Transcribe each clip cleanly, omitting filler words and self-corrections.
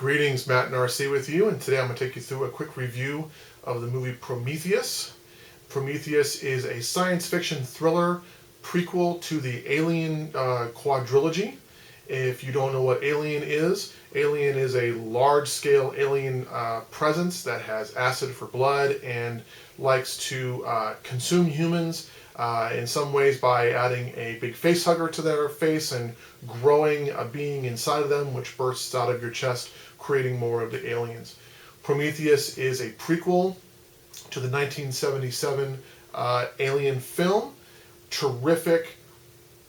Greetings, Matt and RC with you, and today I'm going to take you through a quick review of the movie Prometheus. Prometheus is a science fiction thriller prequel to the Alien quadrilogy. If you don't know what Alien is a large-scale alien presence that has acid for blood and likes to consume humans in some ways by adding a big face hugger to their face and growing a being inside of them which bursts out of your chest, creating more of the aliens. Prometheus is a prequel to the 1977 Alien film. Terrific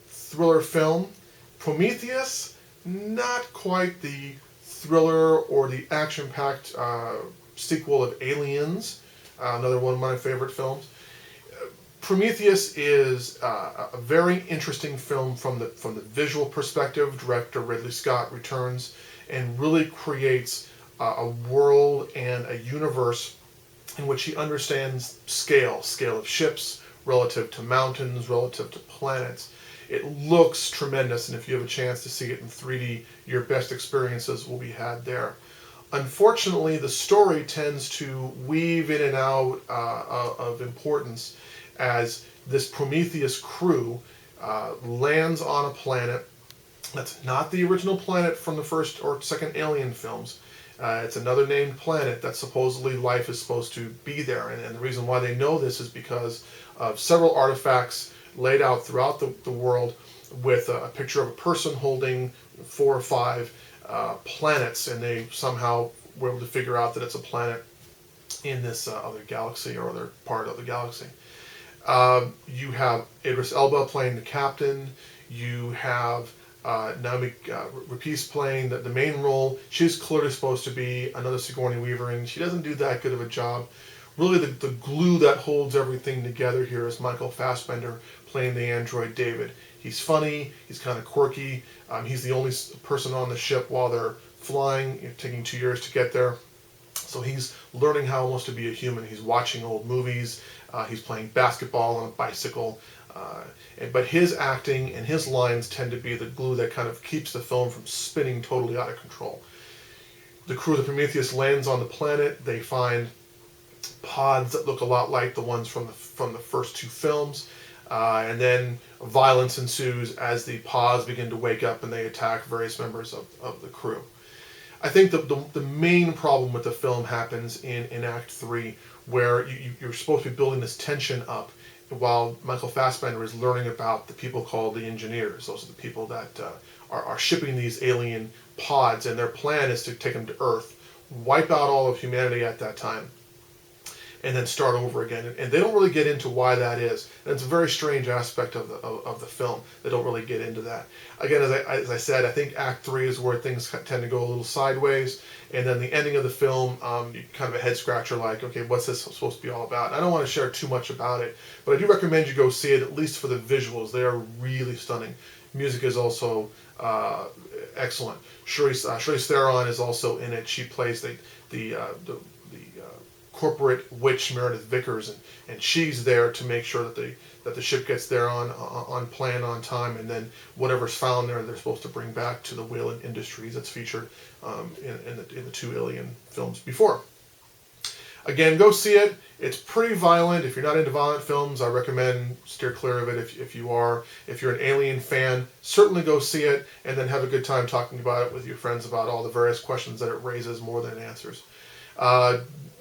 thriller film. Prometheus, not quite the thriller or the action-packed sequel of Aliens, another one of my favorite films. Prometheus is a very interesting film from the visual perspective. Director Ridley Scott returns and really creates a world and a universe in which he understands scale of ships relative to mountains, relative to planets. It looks tremendous, and if you have a chance to see it in 3D, your best experiences will be had there. Unfortunately, the story tends to weave in and out of importance as this Prometheus crew lands on a planet that's not the original planet from the first or second Alien films. It's another named planet that supposedly life is supposed to be there. And the reason why they know this is because of several artifacts laid out throughout the world with a picture of a person holding 4 or 5 planets, and they somehow were able to figure out that it's a planet in this other galaxy or other part of the galaxy. You have Idris Elba playing the captain. You have Naomi Rapace playing the main role. She's clearly supposed to be another Sigourney Weaver, and she doesn't do that good of a job. Really, the glue that holds everything together here is Michael Fassbender playing the android David. He's funny. He's kind of quirky. He's the only person on the ship while they're flying, taking 2 years to get there. So he's learning how almost to be a human. He's watching old movies. He's playing basketball on a bicycle. But his acting and his lines tend to be the glue that kind of keeps the film from spinning totally out of control. The crew of the Prometheus lands on the planet. They find pods that look a lot like the ones from the first 2 films. And then violence ensues as the pods begin to wake up and they attack various members of the crew. I think the main problem with the film happens in Act 3, where you're supposed to be building this tension up while Michael Fassbender is learning about the people called the engineers. Those are the people that are shipping these alien pods, and their plan is to take them to Earth, wipe out all of humanity at that time, and then start over again. And they don't really get into why that is. And it's a very strange aspect of the film. They don't really get into that. Again, as I said, I think Act 3 is where things tend to go a little sideways. And then the ending of the film, you kind of a head scratcher like, okay, what's this supposed to be all about? And I don't want to share too much about it, but I do recommend you go see it, at least for the visuals. They are really stunning. Music is also excellent. Charlize Theron is also in it. She plays the corporate witch Meredith Vickers, and she's there to make sure that the ship gets there on plan, on time, and then whatever's found there they're supposed to bring back to the Whalen Industries that's featured in the 2 Alien films before. Again, go see it. It's pretty violent. If you're not into violent films, I recommend steer clear of it. If you are, if you're an Alien fan, certainly go see it, and then have a good time talking about it with your friends about all the various questions that it raises more than it answers.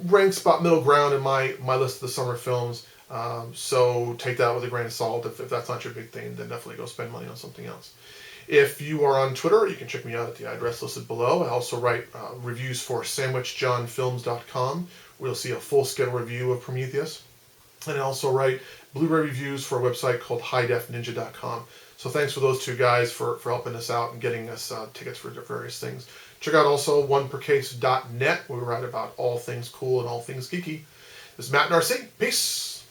Ranks about middle ground in my list of the summer films, so take that with a grain of salt. If that's not your big thing, then definitely go spend money on something else. If you are on Twitter, you can check me out at the address listed below. I also write reviews for sandwichjohnfilms.com, where you'll see a full-scale review of Prometheus. And I also write Blu-ray reviews for a website called highdefninja.com. So thanks for those 2 guys for helping us out and getting us tickets for various things. Check out also onepercase.net, where we write about all things cool and all things geeky. This is Matt and RC. Peace!